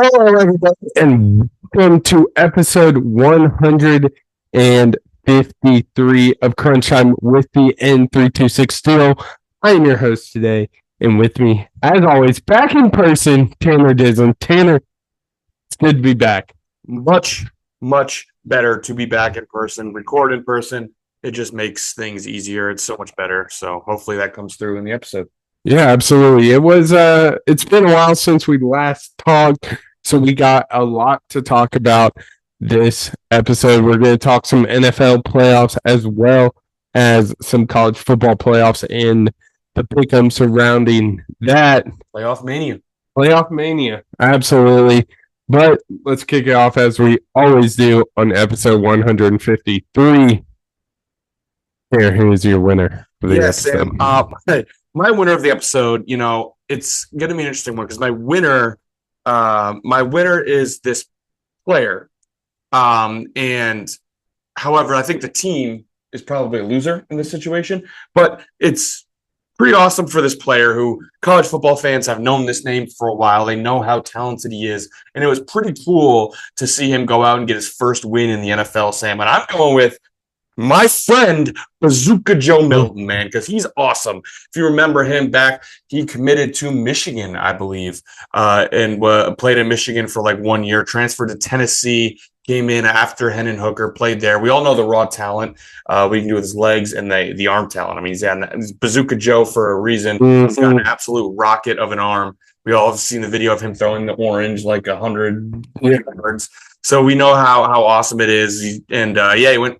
Hello, everybody, and welcome to episode 153 of Crunch Time with the N326 Steel. I am your host today, and with me, as always, back in person, Tanner Dislin. Tanner, it's good to be back. Much better to be back in person, record in person. It just makes things easier. It's so much better. So hopefully that comes through in the episode. Yeah, absolutely. It's been a while since we last talked, so we got a lot to talk about this episode. We're going to talk some NFL playoffs as well as some college football playoffs and the pick'em surrounding that. Playoffmania. Absolutely. But let's kick it off as we always do on episode 153. Here, who's your winner for the episode? Sam. My winner of the episode, it's going to be an interesting one because my winner is this player. And however, I think the team is probably a loser in this situation, but it's pretty awesome for this player who college football fans have known this name for a while. They know how talented he is. And it was pretty cool to see him go out and get his first win in the NFL, Sam. And I'm going with my friend Bazooka Joe Milton, man, because he's awesome. If you remember him back, he committed to Michigan, I believe, and played in Michigan for like 1 year, transferred to Tennessee, came in after Hendon Hooker, played there. We all know the raw talent we can do with his legs and the arm talent. I mean, he's Bazooka Joe for a reason. He's got an absolute rocket of an arm. We all have seen the video of him throwing the orange like 100 yards. So we know how awesome it is. And he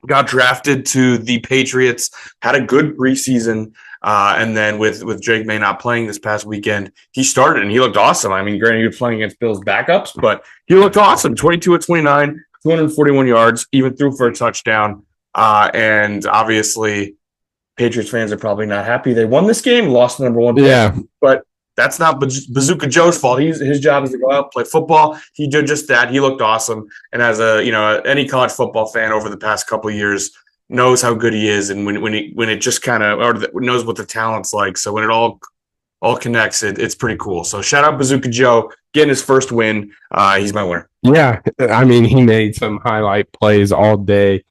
got drafted to the Patriots, had a good preseason, and then with Drake May not playing this past weekend, he started and he looked awesome. I mean, granted, he was playing against Bills backups, but he looked awesome. 22 of 29, 241 yards, even threw for a touchdown. And obviously, Patriots fans are probably not happy. They won this game, lost the number one pick. Yeah. But that's not Bazooka Joe's fault. His job is to go out, play football. He did just that. He looked awesome. And as any college football fan over the past couple of years knows how good he is. And when it just kind of knows what the talent's like. So when it all connects, it's pretty cool. So shout out Bazooka Joe getting his first win. He's my winner. Yeah, I mean, he made some highlight plays all day.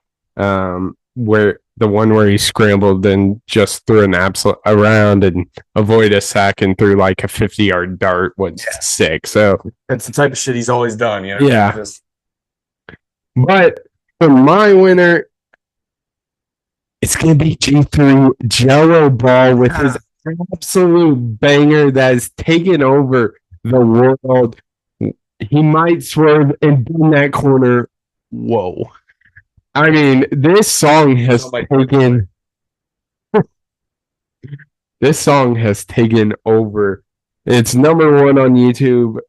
Where the one where he scrambled and just threw an absolute around and avoided a sack and threw like a 50-yard dart was sick. So that's the type of shit he's always done. Yeah. But for my winner, it's going to be G3 Gelo Ball with his absolute banger that has taken over the world. He might swerve and be in that corner. Whoa. I mean, this song has taken over. It's number one on YouTube,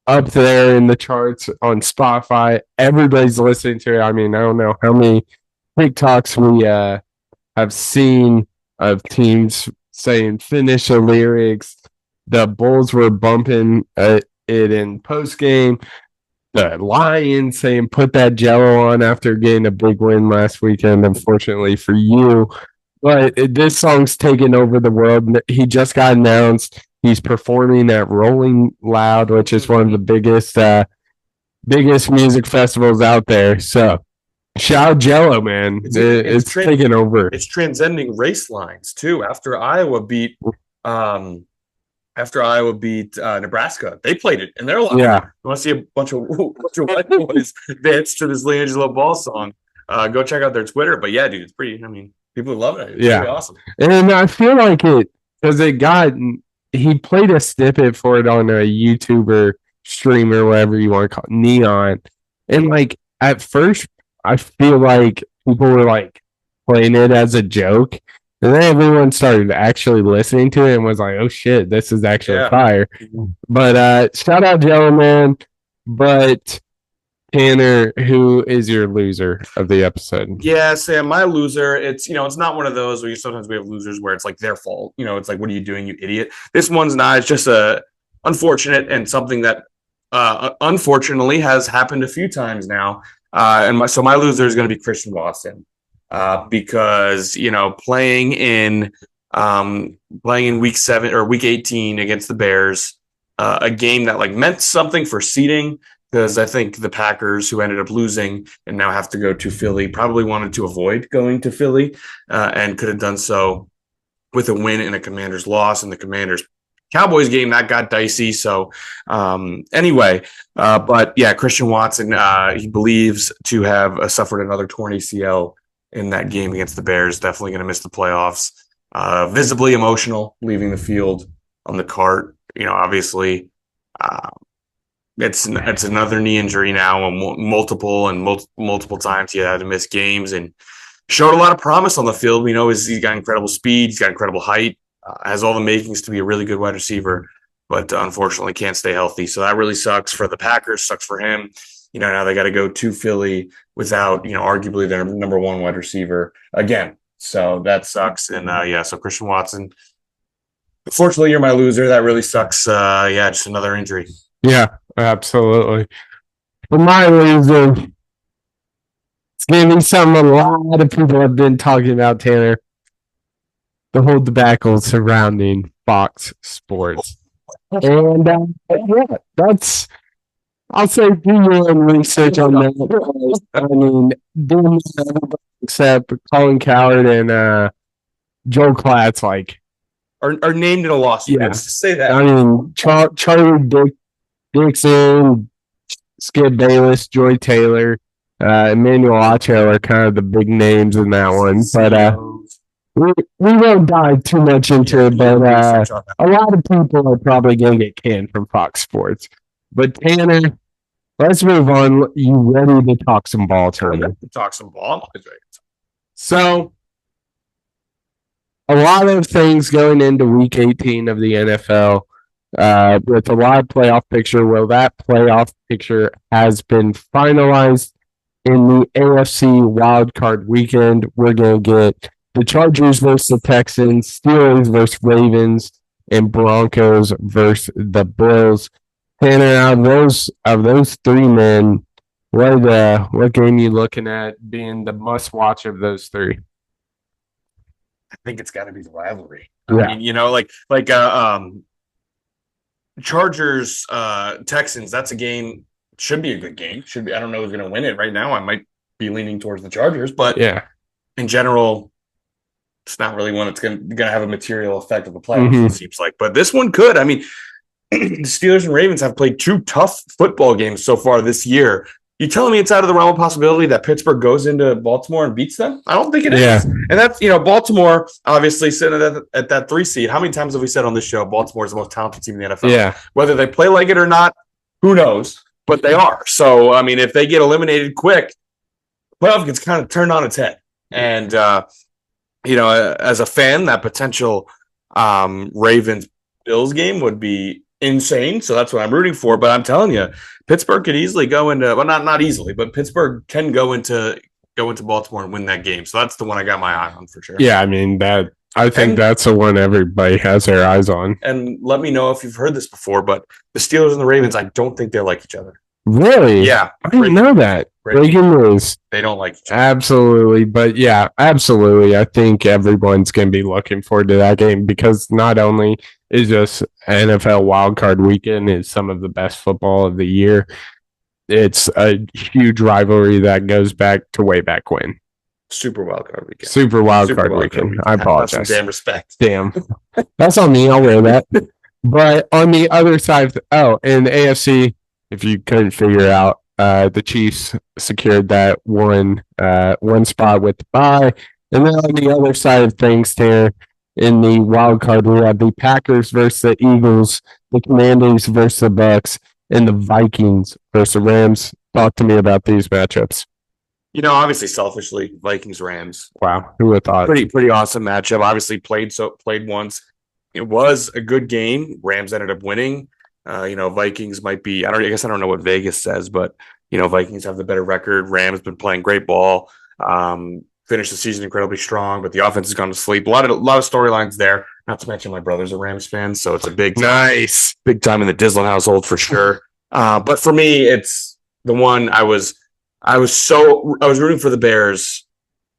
up there in the charts on Spotify. Everybody's listening to it. I mean, I don't know how many TikToks we have seen of teams saying finish the lyrics. The Bulls were bumping it in post game. The Lions saying put that Gelo on after getting a big win last weekend, unfortunately for you. But this song's taken over the world. He just got announced. He's performing at Rolling Loud, which is one of the biggest music festivals out there. So shout out Gelo, man. It's taking over. It's transcending race lines, too. After Iowa beat Nebraska, they played it, and they're like, yeah. You want to see a bunch of white boys dance to this Gelo Ball song? Go check out their Twitter. But yeah, dude, it's pretty. I mean, people love it. It's pretty awesome. And I feel like it because he played a snippet for it on a YouTuber stream or whatever you want to call it, Neon. And like at first, I feel like people were like playing it as a joke. And then everyone started actually listening to it and was like, oh, shit, this is actually fire. But shout out Gelo, man. But Tanner, who is your loser of the episode? Yeah, Sam, my loser, it's not one of those where sometimes we have losers where it's like their fault. It's like, what are you doing, you idiot? This one's not. It's just unfortunate and something that unfortunately has happened a few times now. So my loser is going to be Christian Boston. Because playing in week 7 or week 18 against the Bears, a game that like meant something for seeding, because I think the Packers, who ended up losing and now have to go to Philly, probably wanted to avoid going to Philly and could have done so with a win and a Commanders loss. And the Commanders Cowboys game that got dicey. So anyway, but yeah, Christian Watson, he believes to have suffered another torn ACL in that game against the Bears. Definitely going to miss the playoffs. Visibly emotional, leaving the field on the cart. Obviously, it's another knee injury now, multiple times he had to miss games, and showed a lot of promise on the field. He's got incredible speed, he's got incredible height, has all the makings to be a really good wide receiver, but unfortunately can't stay healthy. So that really sucks for the Packers, sucks for him. Now they got to go to Philly without, arguably their number one wide receiver again. So that sucks. And so Christian Watson, unfortunately, you're my loser. That really sucks. Just another injury. Yeah, absolutely. For my loser, it's going to be something a lot of people have been talking about, Tanner. The whole debacle surrounding Fox Sports. And I'll say do your own research on that. I mean, except Colin Coward and Joe Klatt's are named in a lawsuit. Yeah. Let's just say that. I mean, Charlie Dixon, Skip Bayless, Joy Taylor, Emmanuel Acho are kind of the big names in that one. But we won't dive too much into it, but a lot of people are probably going to get canned from Fox Sports. But Tanner, let's move on. You ready to talk some ball, Tanner? Talk some ball? So, a lot of things going into Week 18 of the NFL with a lot of playoff picture. Well, that playoff picture has been finalized in the AFC wildcard weekend. We're going to get the Chargers versus the Texans, Steelers versus Ravens, and Broncos versus the Bills. Tanner, out of those three men, what game are you looking at being the must-watch of those three? I think it's got to be the rivalry. Yeah. I mean, Chargers, Texans, that's a game, should be a good game. I don't know who's going to win it right now. I might be leaning towards the Chargers, but in general, it's not really one that's going to have a material effect of the playoffs, it seems like. But this one could. I mean, the Steelers and Ravens have played two tough football games so far this year. You telling me it's out of the realm of possibility that Pittsburgh goes into Baltimore and beats them? I don't think it is. And that's, Baltimore obviously sitting at that 3 seed. How many times have we said on this show Baltimore is the most talented team in the NFL? Yeah. Whether they play like it or not, who knows? But they are. So, I mean, if they get eliminated quick, playoff gets kind of turned on its head. And, as a fan, that potential Ravens-Bills game would be insane. So that's what I'm rooting for. But I'm telling you, Pittsburgh could easily go into, well, not easily, but Pittsburgh can go into Baltimore and win that game. So that's the one I got my eye on for sure. Yeah, I mean, I think that's the one everybody has their eyes on. And let me know if you've heard this before, but the Steelers and the Ravens, I don't think they like each other. Really? Yeah. I didn't know that. Breaking news. They don't like each other. Absolutely. But yeah, absolutely. I think everyone's going to be looking forward to that game because not only is this NFL wildcard weekend is some of the best football of the year, it's a huge rivalry that goes back to way back when. Super wildcard weekend. Super wildcard weekend. I apologize. Damn respect. Damn. That's on me. I'll wear that. But on the other side, in the AFC, if you couldn't figure out, the Chiefs secured that one spot with the bye. And then on the other side of things, Tanner, in the wild card, we have the Packers versus the Eagles, the Commanders versus the Bucks, and the Vikings versus the Rams. Talk to me about these matchups. Obviously, selfishly, Vikings Rams. Wow, who would have thought? Pretty awesome matchup. Obviously, played once. It was a good game. Rams ended up winning. Vikings might be. I guess I don't know what Vegas says, but Vikings have the better record. Rams been playing great ball. Finished the season incredibly strong, but the offense has gone to sleep. A lot of storylines there. Not to mention my brother's a Rams fan, so it's a big time in the Dislin household for sure. But for me, it's the one I was rooting for the Bears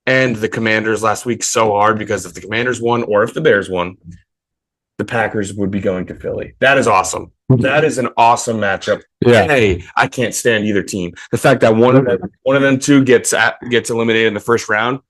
and the Commanders last week so hard because if the Commanders won or if the Bears won, the Packers would be going to Philly. That is awesome. That is an awesome matchup. Yeah. Hey, I can't stand either team. The fact that one of them two gets eliminated in the first round,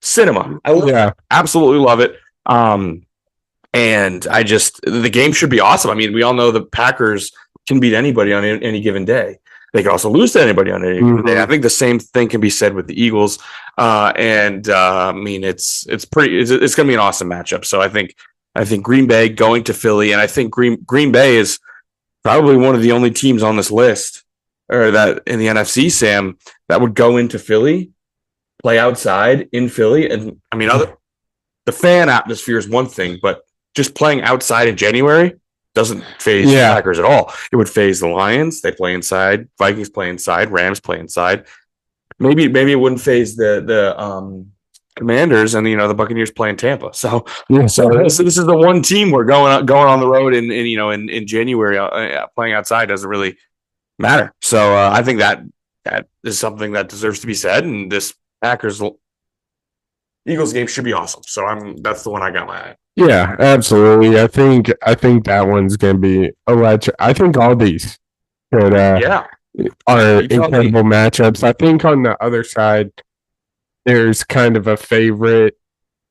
cinema. I love it. Absolutely love it. And the game should be awesome. I mean, we all know the Packers can beat anybody on any given day. They can also lose to anybody on any given day. I think the same thing can be said with the Eagles. I mean, it's going to be an awesome matchup. So I think Green Bay going to Philly, and I think Green Bay is probably one of the only teams on this list, or that in the NFC, Sam, that would go into Philly, play outside in Philly. And I mean, the fan atmosphere is one thing, but just playing outside in January doesn't phase the Packers at all. It would phase the Lions. They play inside. Vikings play inside. Rams play inside. Maybe it wouldn't phase the Commanders, and the Buccaneers play in Tampa. So this is the one team where going on the road in January playing outside doesn't really matter. So I think that is something that deserves to be said, and this Packers Eagles game should be awesome. So that's the one I got my eye. Yeah, absolutely. I think that one's going to be electric. I think all these are incredible matchups. I think on the other side, there's kind of a favorite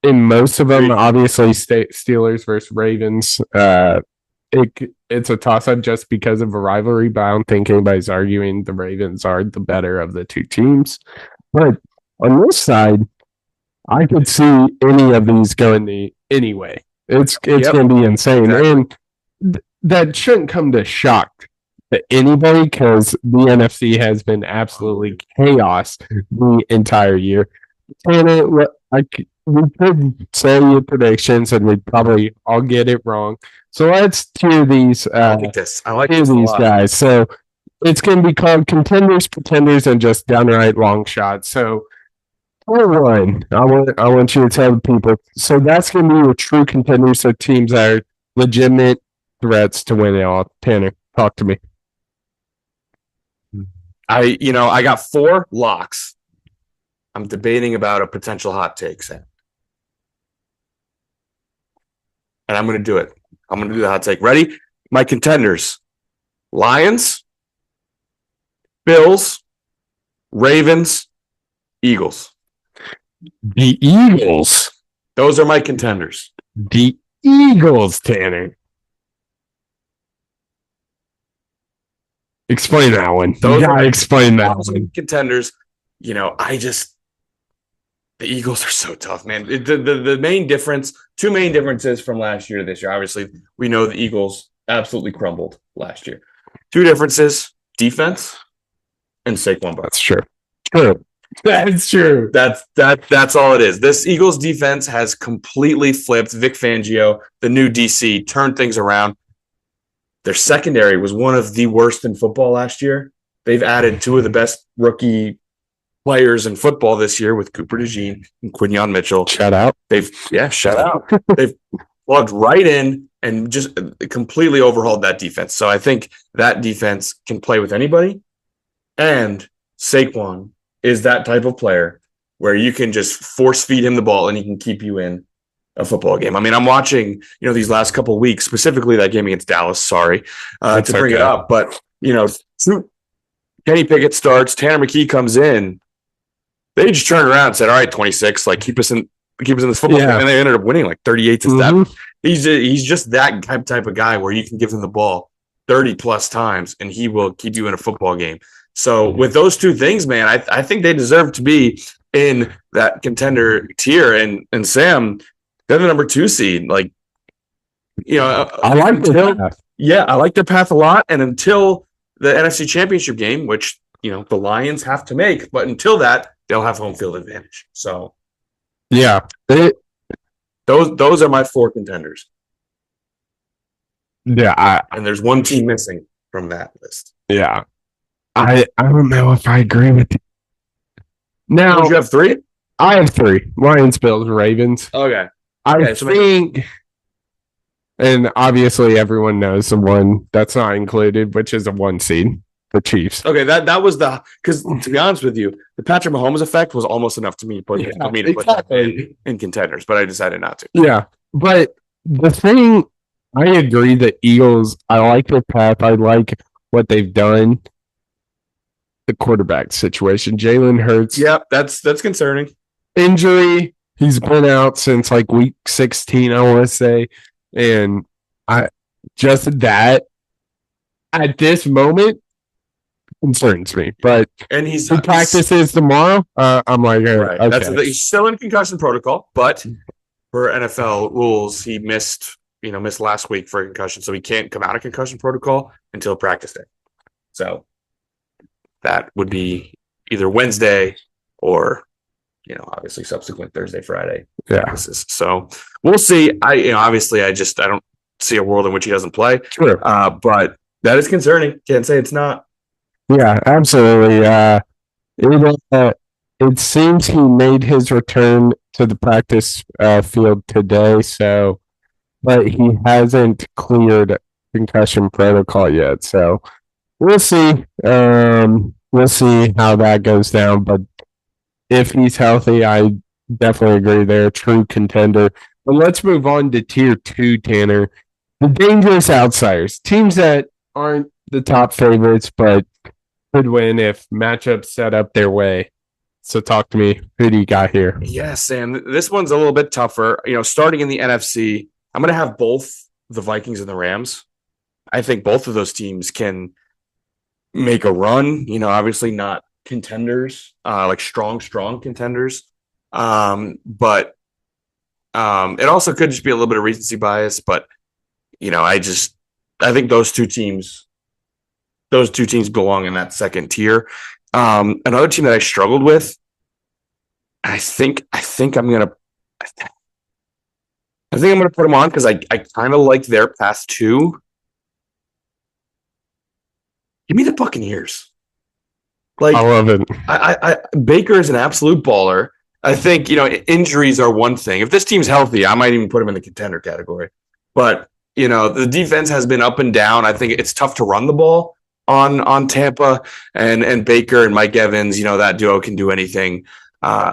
in most of them. Obviously, Steelers versus Ravens. It's a toss-up just because of a rivalry, but I don't think anybody's arguing the Ravens are the better of the two teams. But on this side, I could see any of these going anyway. It's going to be insane. Exactly. And that shouldn't come to shock to anybody because the NFC has been absolutely chaos the entire year. Tanner, we could say your predictions and we'd probably all get it wrong. So let's tier these. I like this. I like these guys. So it's going to be called Contenders, Pretenders, and just downright long shots. So one, I want you to tell the people. So that's going to be your true contenders. So teams that are legitimate threats to win it all. Tanner, talk to me. I got 4 locks. I'm debating about a potential hot take, Sam. And I'm going to do it. I'm going to do the hot take. Ready? My contenders: Lions, Bills, Ravens, Eagles. The Eagles. Those are my contenders. The Eagles, Tanner. Explain that one. Explain that one. Contenders. The Eagles are so tough, man. The main difference, 2 main differences from last year to this year. Obviously, we know the Eagles absolutely crumbled last year. 2 differences: defense and Saquon Barkley. That's true. That's true. That's all it is. This Eagles defense has completely flipped. Vic Fangio, the new DC, turned things around. Their secondary was one of the worst in football last year. They've added 2 of the best rookie players in football this year with Cooper DeJean and Quinyon Mitchell. Shout out. Shout out. They've plugged right in and just completely overhauled that defense. So I think that defense can play with anybody. And Saquon is that type of player where you can just force feed him the ball and he can keep you in a football game. I mean, I'm watching, these last couple of weeks, specifically that game against Dallas. Sorry to bring it up, but Kenny Pickett starts, Tanner McKee comes in. They just turned around and said, "All right, 26, like keep us in this football game," and they ended up winning like 38-7. He's just that type of guy where you can give him the ball 30 plus times and he will keep you in a football game. So with those 2 things, man, I think they deserve to be in that contender tier. And Sam, they're the number 2 seed. Like, I like their path. Yeah, I like their path a lot. And until the NFC Championship game, which the Lions have to make, but until that, they'll have home field advantage. So, yeah, those are my 4 contenders. Yeah, and there's 1 team missing from that list. Yeah, I don't know if I agree with you. Now, did you have 3? I have 3: Lions, Bills, Ravens. Okay, I think, and obviously everyone knows the one that's not included, which is a 1 seed. The Chiefs. Okay, that was because to be honest with you, the Patrick Mahomes effect was almost enough to put that in contenders, but I decided not to. Yeah, but the thing I agree. The Eagles, I like their path. I like what they've done. The quarterback situation, Jalen Hurts. Yep, that's concerning. Injury. He's been out since like week 16, I want to say. And I just that at this moment concerns me. But And he practices tomorrow. I'm like, right. Okay. He's still in concussion protocol, but for NFL rules, he missed last week for a concussion, so he can't come out of concussion protocol until practice day. So that would be either Wednesday or obviously subsequent Thursday, Friday practices. So we'll see. Obviously I don't see a world in which he doesn't play. True. But that is concerning. Can't say it's not. Yeah, absolutely. It seems he made his return to the practice field today, but he hasn't cleared concussion protocol yet. So we'll see. We'll see how that goes down. But if he's healthy, I definitely agree. They're a true contender. But let's move on to tier 2, Tanner. The dangerous outsiders, teams that aren't the top favorites, but could win if matchups set up their way. So talk to me. Who do you got here? Yes, Sam. This one's a little bit tougher. Starting in the NFC, I'm going to have both the Vikings and the Rams. I think both of those teams can make a run. Obviously not contenders, like strong contenders. But it also could just be a little bit of recency bias. But I think those two teams belong in that second tier. Another team that I struggled with, I think I'm gonna put them on because I kind of like their path too. Give me the Buccaneers. Like, I love it. I Baker is an absolute baller. I think injuries are one thing. If this team's healthy, I might even put him in the contender category. But the defense has been up and down. I think it's tough to run the ball on Tampa, and Baker and Mike Evans. That duo can do anything.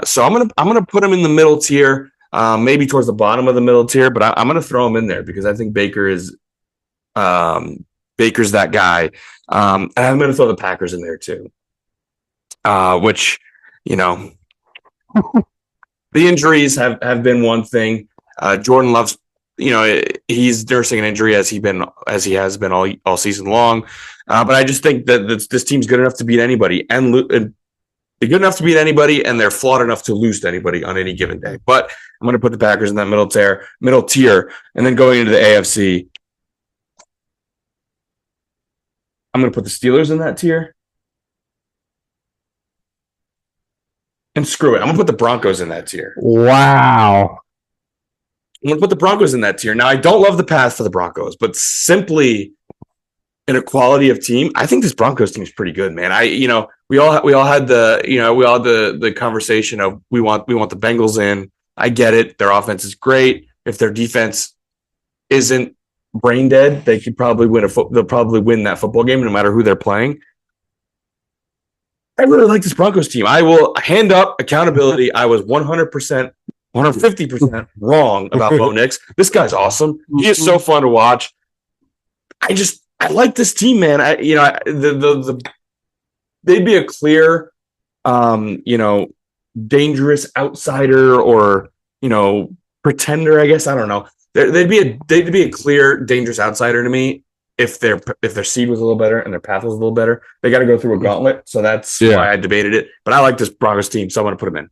So I'm gonna put him in the middle tier, maybe towards the bottom of the middle tier, but I'm gonna throw him in there because I think Baker's that guy. And I'm gonna throw the Packers in there too, which the injuries have been one thing. Jordan Love's, he's nursing an injury as he has been all season long. But I just think that this team's good enough to beat anybody, and they're good enough to beat anybody, and they're flawed enough to lose to anybody on any given day. But I'm going to put the Packers in that middle tier, and then going into the AFC, I'm going to put the Steelers in that tier. And screw it, I'm going to put the Broncos in that tier. Wow. I'm going to put the Broncos in that tier. Now, I don't love the path for the Broncos, but simply in a quality of team, I think this Broncos team is pretty good, man. We all had the conversation of we want the Bengals in. I get it. Their offense is great. If their defense isn't brain dead, they could probably they'll probably win that football game no matter who they're playing. I really like this Broncos team. I will hand up accountability. I was 100%, 150% wrong about Bo Nix. This guy's awesome. He is so fun to watch. I like this team, man. They'd be a clear, dangerous outsider or pretender. I guess I don't know. They'd be a clear dangerous outsider to me if their seed was a little better and their path was a little better. They got to go through a gauntlet, so that's why I debated it. But I like this Broncos team, so I want to put them in.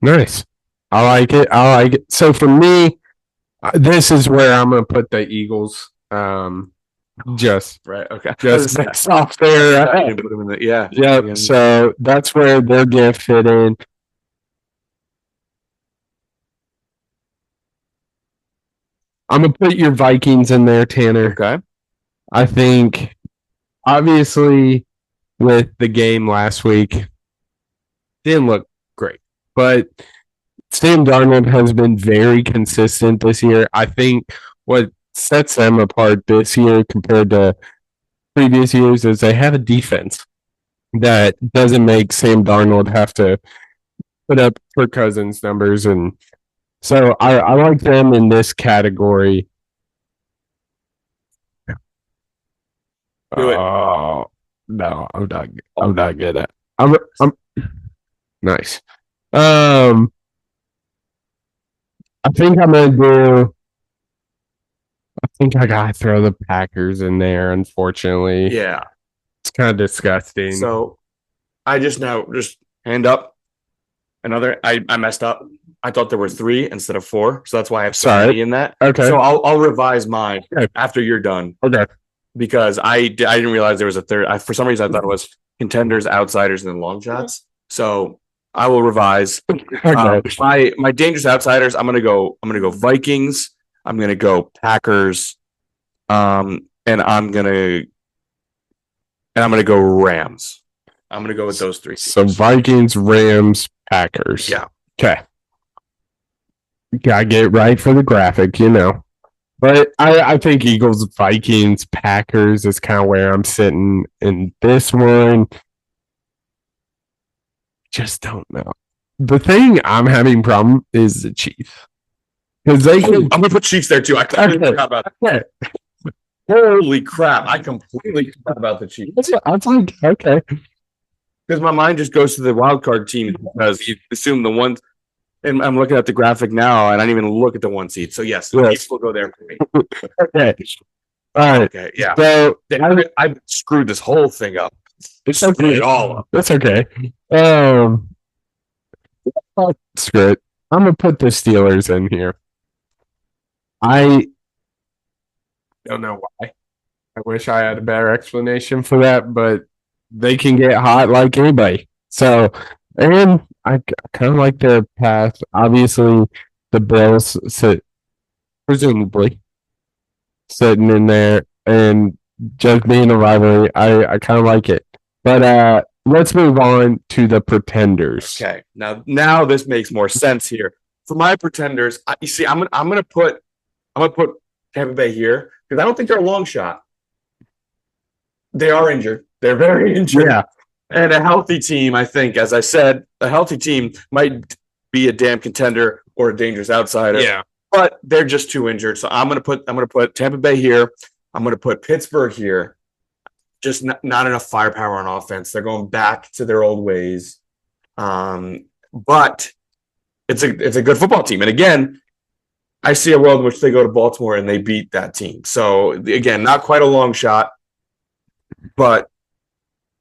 Nice. I like it. So for me, this is where I'm going to put the Eagles. Just right. Okay. Just off there. Yeah. So that's where they're going to fit in. I'm going to put your Vikings in there, Tanner. Okay. I think, obviously, with the game last week, didn't look great. But Sam Darnold has been very consistent this year. I think what sets them apart this year compared to previous years is they have a defense that doesn't make Sam Darnold have to put up Kirk Cousins numbers. And so I like them in this category. Do it. Oh no, I'm not. I'm not good at. I'm nice. I think I'm gonna do. I think I gotta throw the Packers in there. Unfortunately, Yeah. it's kind of disgusting. So I just hand up another. I messed up. I thought there were 3 instead of 4, so that's why I have so many in that. Okay. So I'll revise mine Okay. after you're done Okay. because I didn't realize there was a third. For some reason, I thought it was Contenders, Outsiders, and then Longshots. So I will revise. Okay. My dangerous outsiders. I'm gonna go Vikings. I'm gonna go Packers. And I'm gonna go Rams. I'm gonna go with those 3. So Vikings, Rams, Packers. Yeah. Okay. Gotta get it right for the graphic, you know. But I think Eagles, Vikings, Packers is kind of where I'm sitting in this one. Just don't know. The thing I'm having problem is the Chiefs. Because they can. I'm gonna put Chiefs there too. I completely forgot about that. Holy crap! I completely forgot about the Chiefs. I'm like, okay. Because my mind just goes to the wild card team because you assume the one. And I'm looking at the graphic now, and I didn't even look at the 1 seed. So yes, the Chiefs will go there for me. Okay. All right. Okay. Yeah. So I screwed this whole thing up. It's screwed it all up. That's okay. Screw it. I'm gonna put the Steelers in here. I don't know why. I wish I had a better explanation for that, but they can get hot like anybody. So, and I kind of like their path. Obviously, the Bills sit presumably sitting in there and just being a rivalry. I kind of like it. But let's move on to the Pretenders. Okay. Now this makes more sense here. For my Pretenders, you see, I'm gonna put Tampa Bay here because I don't think they're a long shot. They are injured. They're very injured. Yeah. And a healthy team, I think, as I said, a healthy team might be a damn contender or a dangerous outsider. Yeah. But they're just too injured. So I'm gonna put Tampa Bay here. I'm gonna put Pittsburgh here. Just not enough firepower on offense. They're going back to their old ways. But it's a good football team. And again, I see a world in which they go to Baltimore and they beat that team. So again, not quite a long shot, but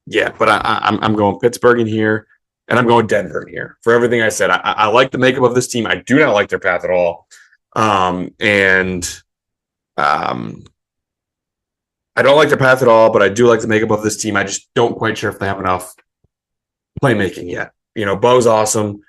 yeah. But I'm going Pittsburgh in here, and I'm going Denver in here for everything I said. I like the makeup of this team. I do not like their path at all, I don't like their path at all. But I do like the makeup of this team. I just don't quite sure if they have enough playmaking yet. Bo's awesome.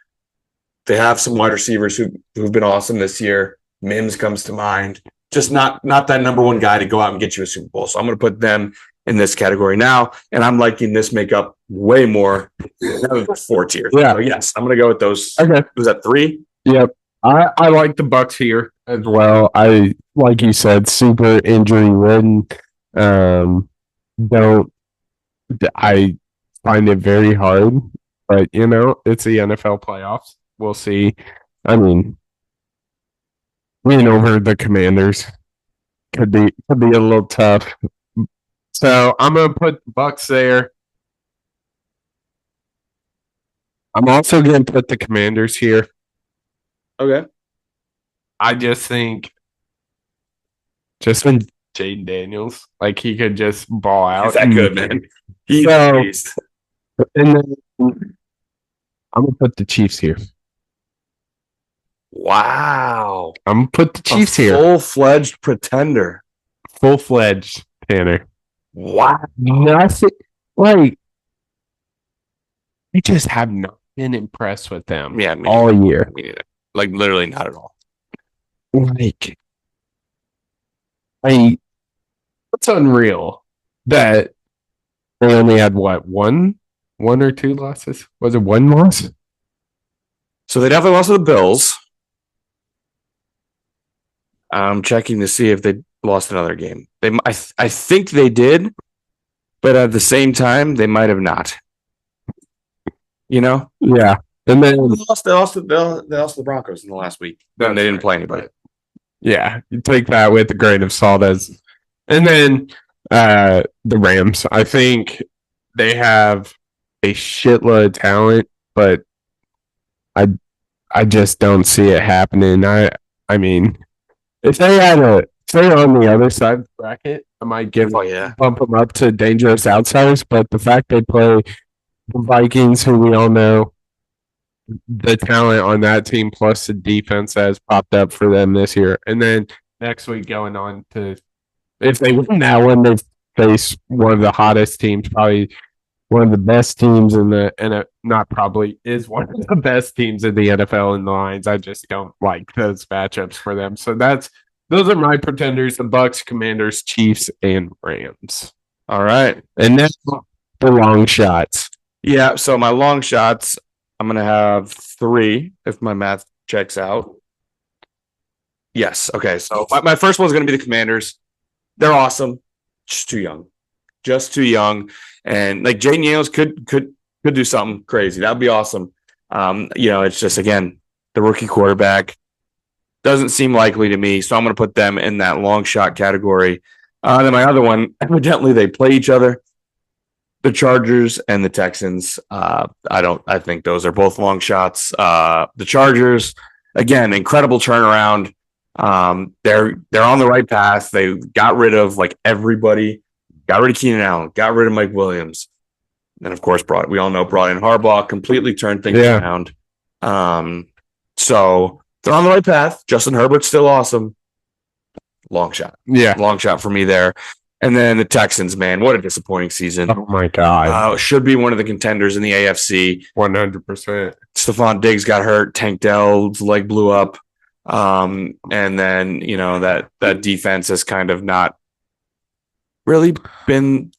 They have some wide receivers who've been awesome this year. Mims comes to mind. Just not that number one guy to go out and get you a Super Bowl. So I'm going to put them in this category now, and I'm liking this makeup way more than 4 tiers. Yeah. So yes, I'm going to go with those. Okay. Was that 3? Yep. I like the Bucks here as well. I like you said, super injury ridden. I find it very hard, but it's the NFL playoffs. We'll see. I mean, winning over the Commanders could be a little tough. So I'm gonna put the Bucks there. I'm also gonna put the Commanders here. Okay. I just think just when Jaden Daniels, like he could just ball out. Is that good, man? He's and then I'm gonna put the Chiefs here. Wow. I'm gonna put the Chiefs here. Full-fledged pretender. Full-fledged Tanner. Wow. Nothing like I just have not been impressed with them all year. Me neither. Like literally not at all. Like it's unreal that they only had one or 2 losses. Was it 1 loss? So they definitely lost to the Bills. I'm checking to see if they lost another game. I think they did, but at the same time, they might have not. Yeah. And then they lost the Broncos in the last week. Then they didn't play anybody. Yeah, you take that with a grain of salt. And then The Rams. I think they have a shitload of talent, but I I just don't see it happening. I mean, if they had if they were on the other side of the bracket, I might bump them up to dangerous outsiders. But the fact they play the Vikings, who we all know the talent on that team plus the defense that has popped up for them this year, and then next week going on to if they win that one, they face one of the hottest teams, probably one of the best teams in the and not probably is one of the best teams in the NFL in the Lions. I just don't like those matchups for them. So those are my pretenders: the Bucks, Commanders, Chiefs, and Rams. All right, and then the long shots. Yeah, so my long shots, I'm gonna have 3 if my math checks out. Yes. Okay. So my first one's gonna be the Commanders. They're awesome. Just too young. And like Jaden Daniels could do something crazy. That'd be awesome. It's just again the rookie quarterback doesn't seem likely to me, so I'm going to put them in that long shot category. Then my other one, evidently they play each other. The Chargers and the Texans. I think those are both long shots. The Chargers, again, incredible turnaround. They're on the right path. They got rid of like everybody. Got rid of Keenan Allen. Got rid of Mike Williams. And of course, brought in Harbaugh, completely turned things around. So they're on the right path. Justin Herbert's still awesome. Long shot. Yeah. Long shot for me there. And then the Texans, man, what a disappointing season. Oh, my God. Should be one of the contenders in the AFC. 100%. Stephon Diggs got hurt. Tank Dell's leg blew up. And then, that defense has kind of not really been.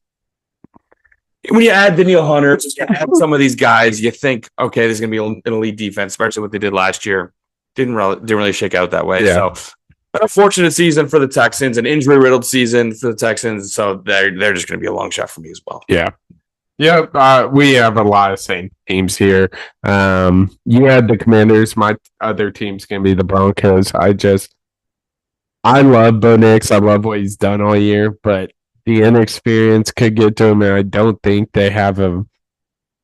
When you add Danielle Hunter, you add some of these guys, you think, okay, there's going to be an elite defense, especially what they did last year. Didn't really shake out that way. Yeah. So, an unfortunate season for the Texans, an injury-riddled season for the Texans. So they're just going to be a long shot for me as well. Yeah. Yeah, we have a lot of same teams here. You had the Commanders. My other team's going to be the Broncos. I love Bo Nix. I love what he's done all year, but the inexperience could get to him, and I don't think they have a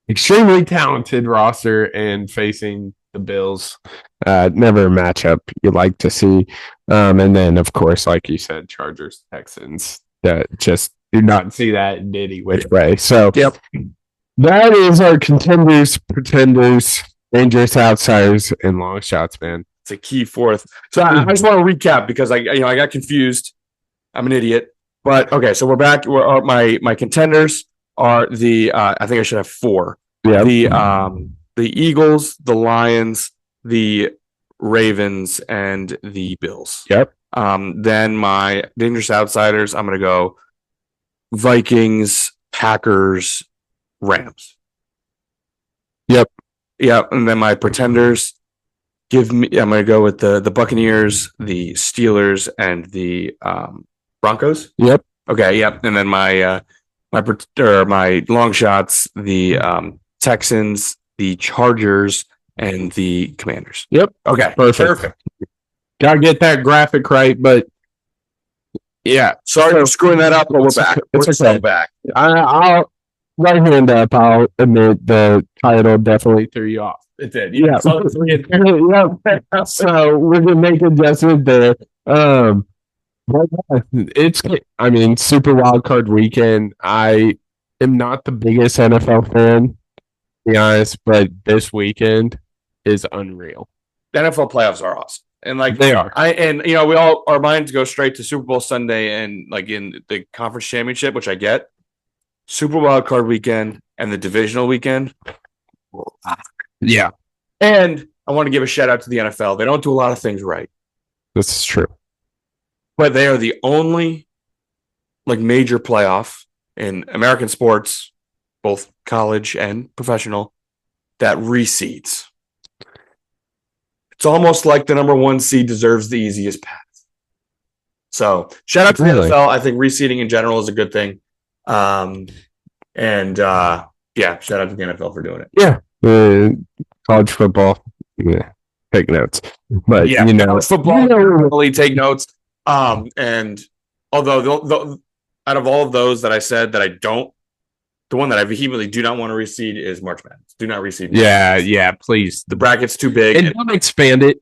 extremely talented roster. And facing the Bills, never a matchup you like to see. And then, of course, like you said, Chargers, Texans. That just do not see that in any which way. So, that is our contenders, pretenders, dangerous outsiders, and long shots, man. It's a key fourth. So I just want to recap because I got confused. I'm an idiot. But okay, so we're back. My contenders are the I think I should have 4. Yeah. The Eagles, the Lions, the Ravens, and the Bills. Yep. Then my dangerous outsiders, I'm gonna go Vikings, Packers, Rams. Yep. And then my pretenders, I'm gonna go with the Buccaneers, the Steelers, and the Broncos. Yep. Okay. Yep. And then my long shots, the Texans, the Chargers, and the Commanders. Yep. Okay. Perfect. Gotta get that graphic right, but yeah. Sorry for screwing that up, but we're back. We're back. I'll right hand up. I'll admit the title definitely threw you off. It did. Yeah. So we're gonna make adjustment there. It's Super Wild Card Weekend. I am not the biggest NFL fan, to be honest, but this weekend is unreal. The NFL playoffs are awesome. And like they are. we all our minds go straight to Super Bowl Sunday and like in the conference championship, which I get. Super Wild Card Weekend and the divisional weekend. Yeah. And I want to give a shout out to the NFL. They don't do a lot of things right. This is true. But they are the only like major playoff in American sports, both college and professional, that reseeds. It's almost like the number 1 seed deserves the easiest path. So shout out to the NFL. I think reseeding in general is a good thing. Shout out to the NFL for doing it. Yeah. College football. Yeah. Take notes. But college football really take notes. And although out of all of those that I said that I don't, the one that I vehemently do not want to reseed is March Madness. Do not reseed. Yeah, please. The bracket's too big. And don't expand it.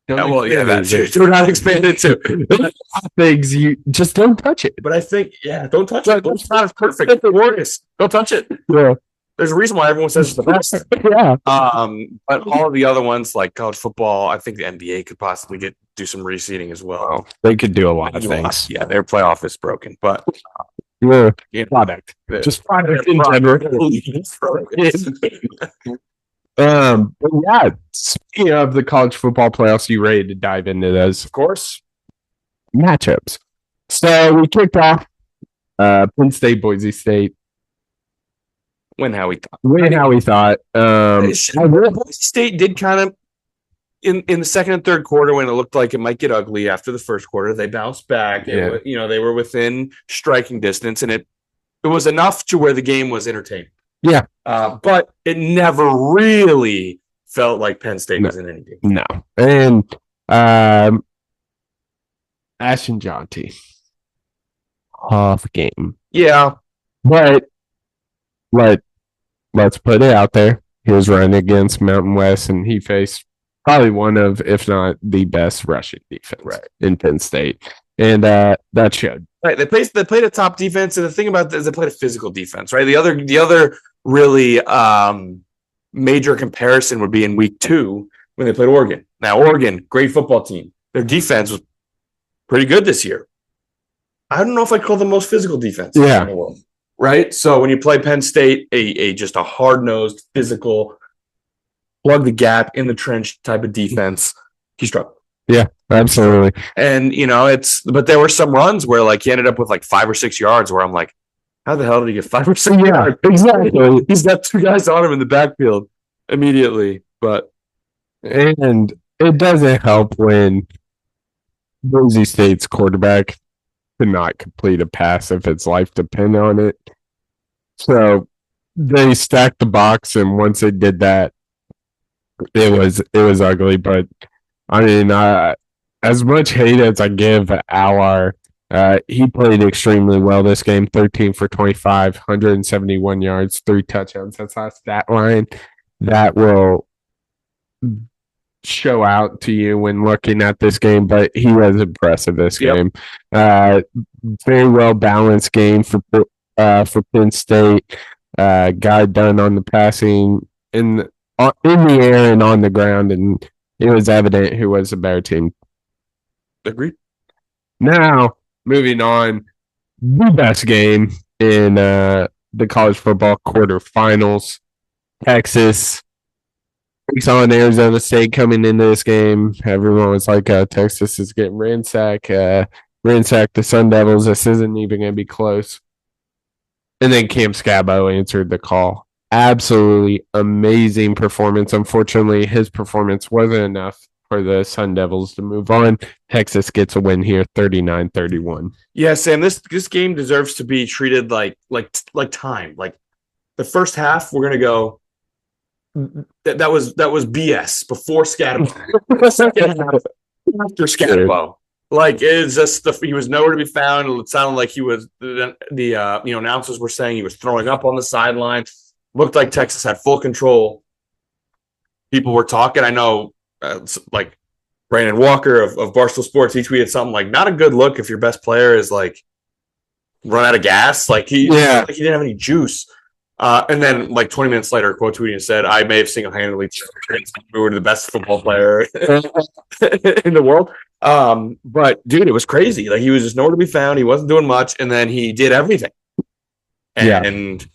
That too. Do not expand it too. Things you just don't touch it. But I think, don't touch it. It's not as perfect. It's glorious. Don't touch it. Yeah. There's a reason why everyone says it's the best. Yeah. But all of the other ones, like college football, I think the NBA could possibly do some reseeding as well. Oh, they could do a lot of things. Yeah, their playoff is broken, but product. Just product in general. But yeah, speaking of the college football playoffs, you ready to dive into those? Of course. Matchups. So we kicked off Penn State, Boise State. When how we thought. Boise State did kind of in the second and third quarter when it looked like it might get ugly after the first quarter. They bounced back. Yeah. They were within striking distance, and it was enough to where the game was entertaining. Yeah. But it never really felt like Penn State was in any game. No. And Ashton Jonty. Tough game. Yeah. But let's put it out there. He was running against Mountain West, and he faced probably one of, if not the best rushing defense in Penn State. And that showed. Right. They played a top defense, and the thing about this is they played a physical defense, right? The other really major comparison would be in week 2 when they played Oregon. Now, Oregon, great football team. Their defense was pretty good this year. I don't know if I'd call them the most physical defense in the world. Right? So when you play Penn State, just a hard-nosed, physical, plug the gap in the trench type of defense, he struggled. Yeah, absolutely. And but there were some runs where like he ended up with like 5 or 6 yards where I'm like, how the hell did he get 5 or 6 yards? Exactly. He's got 2 guys on him in the backfield immediately. And it doesn't help when Boise State's quarterback cannot complete a pass if its life depended on it. So they stacked the box, and once they did that, it was ugly. But I mean, as much hate as I give Alar, he played extremely well this game. 13 for 25, 171 yards, 3 touchdowns. That's our stat line that will show out to you when looking at this game, but he was impressive this game. Very well balanced game for Penn State. Got done on the passing in the air and on the ground, and it was evident who was the better team. Agreed. Now, moving on, the best game in the college football quarterfinals. Texas takes on Arizona State coming into this game. Everyone was like, Texas is getting ransacked the Sun Devils. This isn't even going to be close. And then Cam Scabo answered the call. Absolutely amazing performance. Unfortunately, his performance wasn't enough for the Sun Devils to move on. Texas gets a win here, 39-31. Yeah, Sam, this game deserves to be treated like time. Like the first half, we're gonna go. That was BS before Scatabo. After Scatabo, like it's just he was nowhere to be found. It sounded like he was the announcers were saying he was throwing up on the sideline. Looked like Texas had full control. People were talking. I know, like Brandon Walker of Barstool Sports, he tweeted something like, "Not a good look if your best player is like run out of gas." Like he didn't have any juice. And then, like 20 minutes later, quote tweeting and said, "I may have single-handedly turned the best football player in the world." But dude, it was crazy. Like he was just nowhere to be found. He wasn't doing much, and then he did everything. And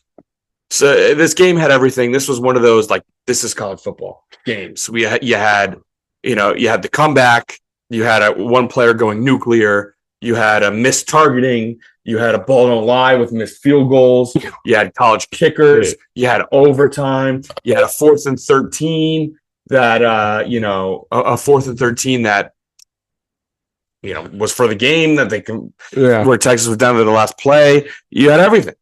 so this game had everything. This was one of those like this is college football games. You had the comeback. You had one player going nuclear. You had a missed targeting. You had a ball don't lie with missed field goals. You had college kickers. You had overtime. You had a 4th and 13 that a 4th and 13 that was for the game that they can. Where Texas was down to the last play. You had everything.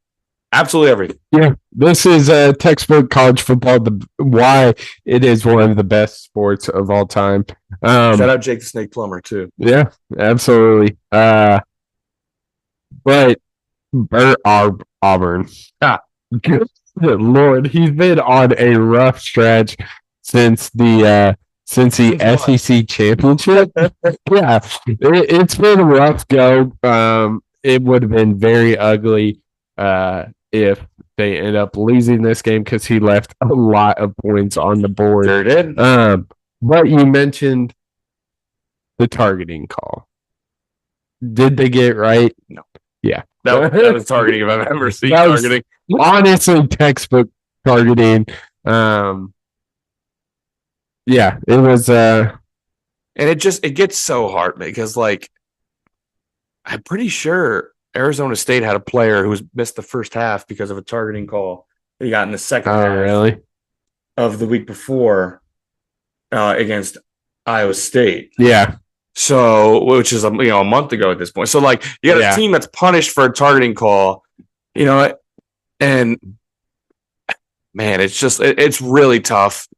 Absolutely everything. Yeah, this is textbook college football. Why it is one of the best sports of all time. Shout out Jake the Snake Plumber too. Yeah, absolutely. But Bert Auburn. Ah. Good Lord, he's been on a rough stretch since the SEC championship. Yeah, it's been a rough go. It would have been very ugly if they end up losing this game because he left a lot of points on the board. Sure did. But you mentioned the targeting call. Did they get it right? No. Yeah. That was targeting if I've ever seen targeting. Honestly, textbook targeting. Yeah, it was and it gets so hard because like I'm pretty sure Arizona State had a player who missed the first half because of a targeting call he got in the second half really? of the week before against Iowa State. Yeah. So, which is a month ago at this point. So, like, you got a team that's punished for a targeting call, and man, it's really tough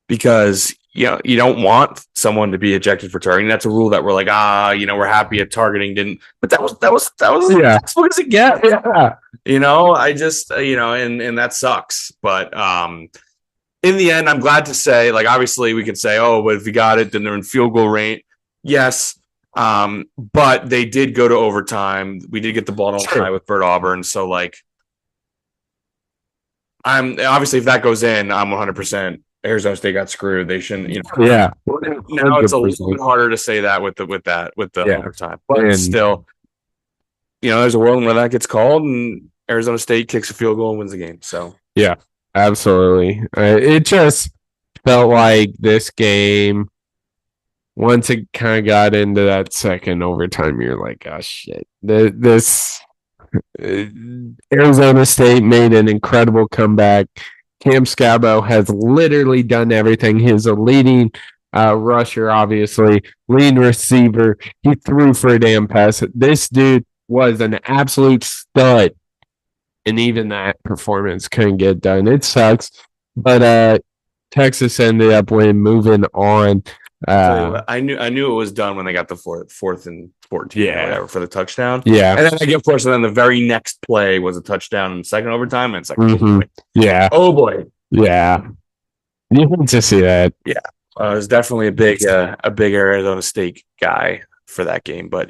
because you don't want someone to be ejected for targeting. That's a rule that we're like, we're happy at targeting didn't, but that was as what does it get? Yeah. I just and that sucks. But in the end, I'm glad to say, like, obviously we could say, oh, but if you got it, then they're in field goal range. Yes. But they did go to overtime. We did get the ball on tie with Bert Auburn. So like, I'm obviously if that goes in, I'm 100%. Arizona State got screwed. They shouldn't, Yeah. Now it's a little bit harder to say that with the overtime, but still, there's a world where that gets called and Arizona State kicks a field goal and wins the game. So yeah, absolutely. It just felt like this game. Once it kind of got into that second overtime, you're like, oh shit! This Arizona State made an incredible comeback. Cam Scabo has literally done everything. He's a leading rusher, obviously, leading receiver. He threw for a damn pass. This dude was an absolute stud, and even that performance couldn't get done. It sucks, but Texas ended up moving on. I knew it was done when they got the fourth and 14 or whatever for the touchdown. Yeah. And then of course, then the very next play was a touchdown in the second overtime. And it's like, oh boy. Yeah. Oh boy. Yeah. You need to see that. Yeah. It was definitely a big Arizona State guy for that game, but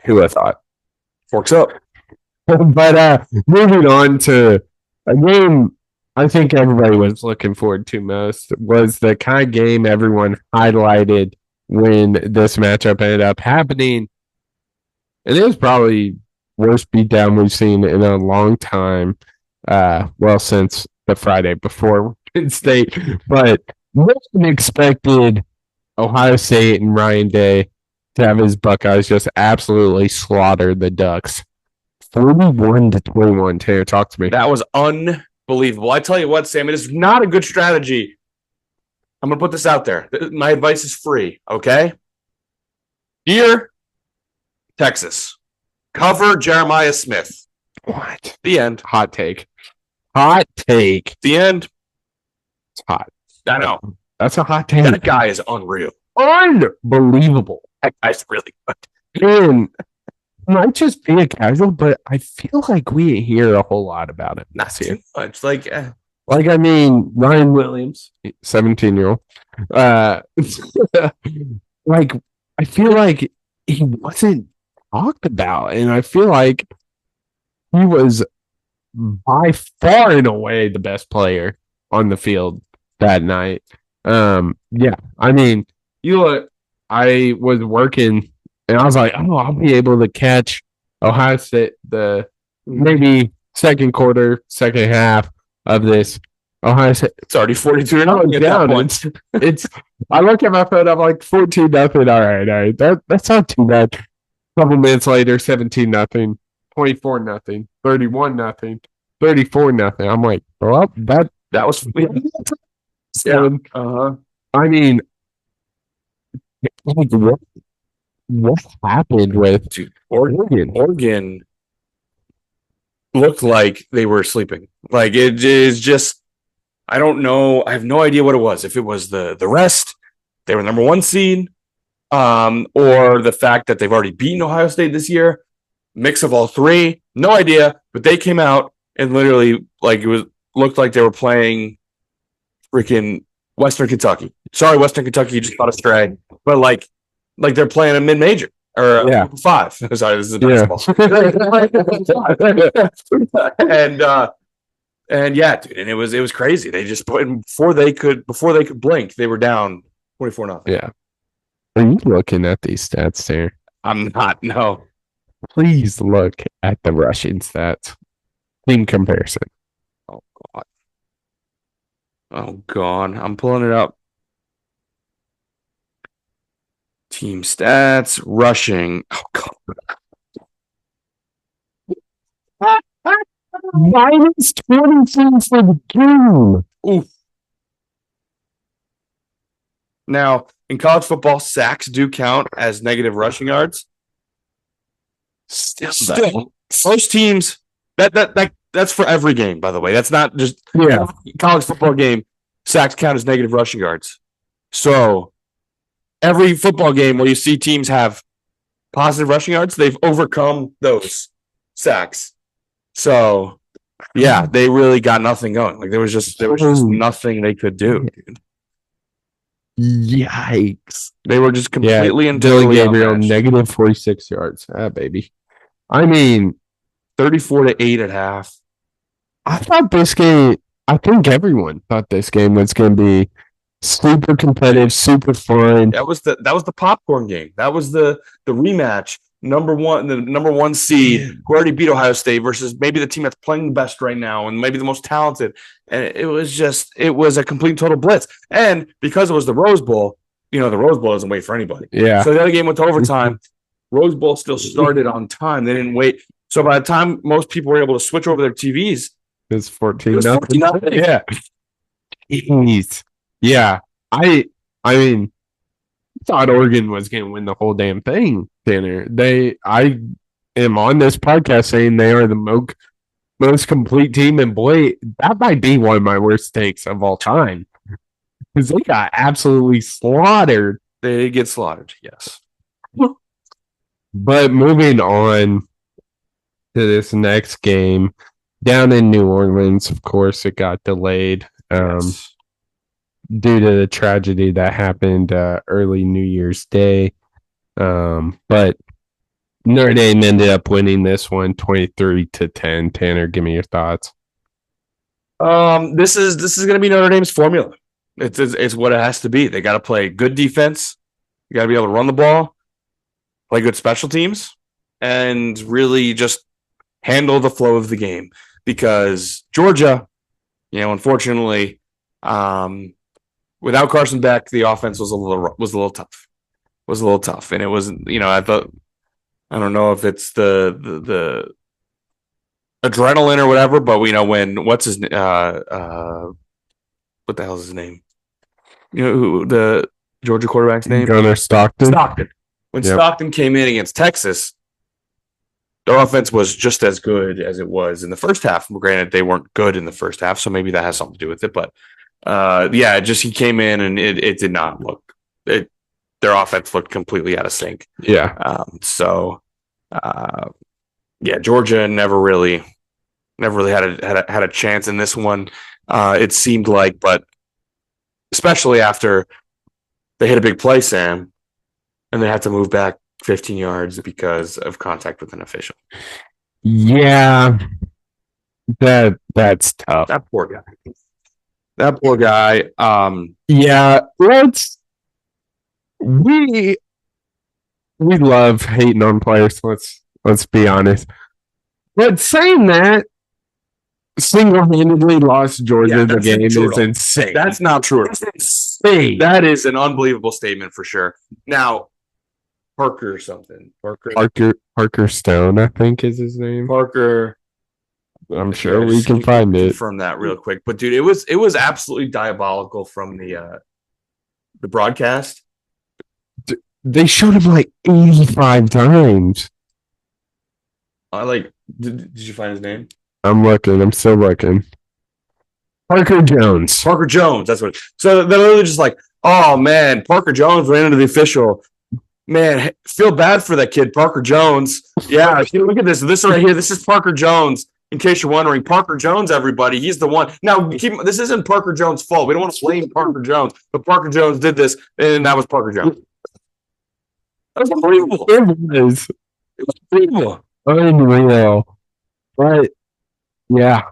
who I thought. Forks up. But moving on to a game I think everybody was looking forward to most was the kind of game everyone highlighted when this matchup ended up happening. And it was probably worst beatdown we've seen in a long time. Since the Friday before Penn State. But no one expected Ohio State and Ryan Day to have his Buckeyes just absolutely slaughter the Ducks. 41-21. Taylor, talk to me. That was unbelievable. I tell you what, Sam, it is not a good strategy. I'm going to put this out there. My advice is free, okay? Here, Texas. Cover Jeremiah Smith. What? The end. Hot take. Hot take. The end. It's hot. I know. That's a hot take. That guy is unreal. Unbelievable. That guy's really good. And might just be a casual, but I feel like we hear a whole lot about it. Not too much. Like I mean, Ryan Williams, 17-year-old. Like, I feel like he wasn't talked about, and I feel like he was by far and away the best player on the field that night. Yeah, I mean, I was working and I was like, oh, I'll be able to catch Ohio State the maybe second quarter, second half of this. Ohio State. It's already 42-0 down. It's I look at my phone, I'm like 14-0. All right. That's not too bad. A couple minutes later, 17-0, 24-0, 31-0, 34-0. I'm like, well, that was yeah. I mean, like what happened with Oregon looked like they were sleeping. Like it is just, I don't know. I have no idea what it was. If it was the rest, they were number one seed, or the fact that they've already beaten Ohio State this year. mix of all three. No idea, but they came out and literally looked like they were playing freaking Western Kentucky. Sorry, Western Kentucky, you just got astray, but like they're playing a mid-major or a 5. Sorry, this is basketball. And yeah, dude, and it was crazy. They just before they could blink, they were down 24-0. Yeah. Are you looking at these stats there? I'm not. No. Please look at the rushing stats in comparison. Oh God. Oh God. I'm pulling it up. Team stats, rushing. Oh God. Minus 22 for the game. Oof. Now, in college football, sacks do count as negative rushing yards. Still, most teams that's for every game, by the way. That's not just college football game. Sacks count as negative rushing yards. So every football game where you see teams have positive rushing yards, they've overcome those sacks. So yeah, they really got nothing going. Like there was just nothing they could do, dude. Yikes. They were just completely and totally Gabriel, negative 46 yards. Ah, baby. I mean, 34-8 at half. I think everyone thought this game was going to be super competitive, super fun. That was the popcorn game. That was the rematch. The number one seed who already beat Ohio State versus maybe the team that's playing the best right now and maybe the most talented. And it was a complete total blitz. And because it was the Rose Bowl, the Rose Bowl doesn't wait for anybody. Yeah. So the other game went to overtime. Rose Bowl still started on time. They didn't wait. So by the time most people were able to switch over their TVs, it was 14-0. Yeah. Jeez. Yeah. I mean, thought Oregon was going to win the whole damn thing, Tanner. I am on this podcast saying they are the most complete team, and boy, that might be one of my worst takes of all time because they got absolutely slaughtered. They get slaughtered, yes. But moving on to this next game, down in New Orleans, of course, it got delayed. Yes. Due to the tragedy that happened early New Year's Day. But Notre Dame ended up winning this one 23-10. Tanner, give me your thoughts. This is going to be Notre Dame's formula. It's what it has to be. They got to play good defense. You got to be able to run the ball, play good special teams, and really just handle the flow of the game. Because Georgia, unfortunately, without Carson Beck, the offense was a little tough. And it wasn't, I don't know if it's the adrenaline or whatever, but when what the hell is his name? Who the Georgia quarterback's name? Gunnar Stockton. When Stockton came in against Texas, their offense was just as good as it was in the first half. Granted, they weren't good in the first half, so maybe that has something to do with it. But he came in and it did not look. Their offense looked completely out of sync. Yeah. Georgia never really had a chance in this one. It seemed like, but especially after they hit a big play, Sam, and they had to move back 15 yards because of contact with an official. Yeah, that's tough. That poor guy. Yeah, we love hating on players. Let's be honest. But saying that, single-handedly lost Georgia the game is insane. That's not true. That's insane. That is an unbelievable statement for sure. Now, Parker Stone, I think is his name. Parker. I'm sure we can find it. Confirm that real quick. But dude, it was absolutely diabolical from the broadcast. They showed him like 85 times. Did you find his name? I'm still looking. Parker Jones. That's what. So they're literally just like, oh man, Parker Jones ran into the official. Man, feel bad for that kid, Parker Jones. Yeah, look at this. This right here. This is Parker Jones. In case you're wondering, Parker Jones, everybody, he's the one. Now, this isn't Parker Jones' fault. We don't want to blame Parker Jones, but Parker Jones did this, and that was Parker Jones. That was unbelievable. It was Unbelievable. unreal. But yeah,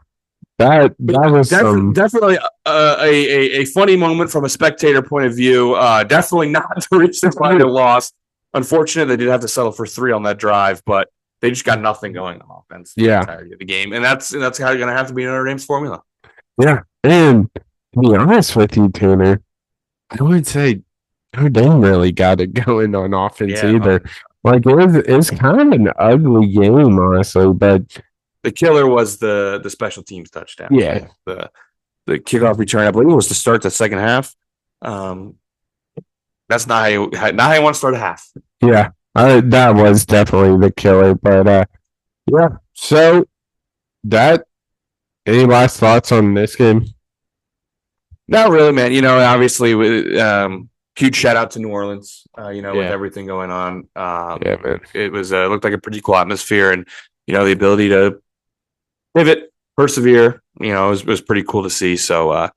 that was definitely a funny moment from a spectator point of view. Definitely not the reason why they lost. Unfortunately, they did have to settle for 3 on that drive, but they just got nothing going on offense the entirety of the game, and that's how you're going to have to be Notre Dame's formula. Yeah, and to be honest with you, Tanner, I would say Notre Dame really got it going on offense either. Like it was kind of an ugly game, honestly, but the killer was the special teams touchdown. Yeah, the kickoff return. I believe it was to start the second half. That's not how you want to start a half. Yeah, that was definitely the killer. But yeah. So any last thoughts on this game? Not really, man. Obviously, huge shout out to New Orleans. With everything going on. Yeah, man. It was looked like a pretty cool atmosphere, and the ability to pivot, persevere. It was pretty cool to see. So,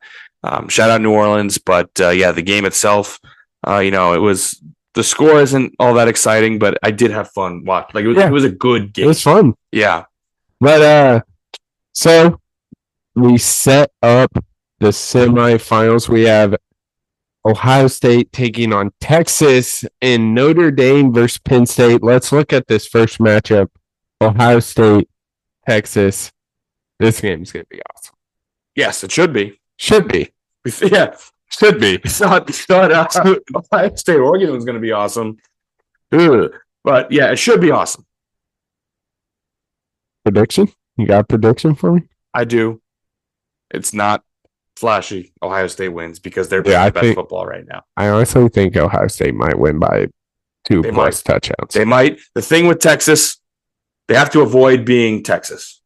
shout out New Orleans. But the game itself, it was. The score isn't all that exciting, but I did have fun watching. It was a good game. It was fun. Yeah. But so we set up the semifinals. We have Ohio State taking on Texas and Notre Dame versus Penn State. Let's look at this first matchup. Ohio State, Texas. This game is going to be awesome. Yes, it should be. Should be. Yeah. Should be. It's not Ohio State, Oregon was going to be awesome. But yeah, it should be awesome. Prediction? You got a prediction for me? I do. It's not flashy. Ohio State wins because they're playing the best football right now. I honestly think Ohio State might win by 2+ touchdowns. They might. The thing with Texas, they have to avoid being Texas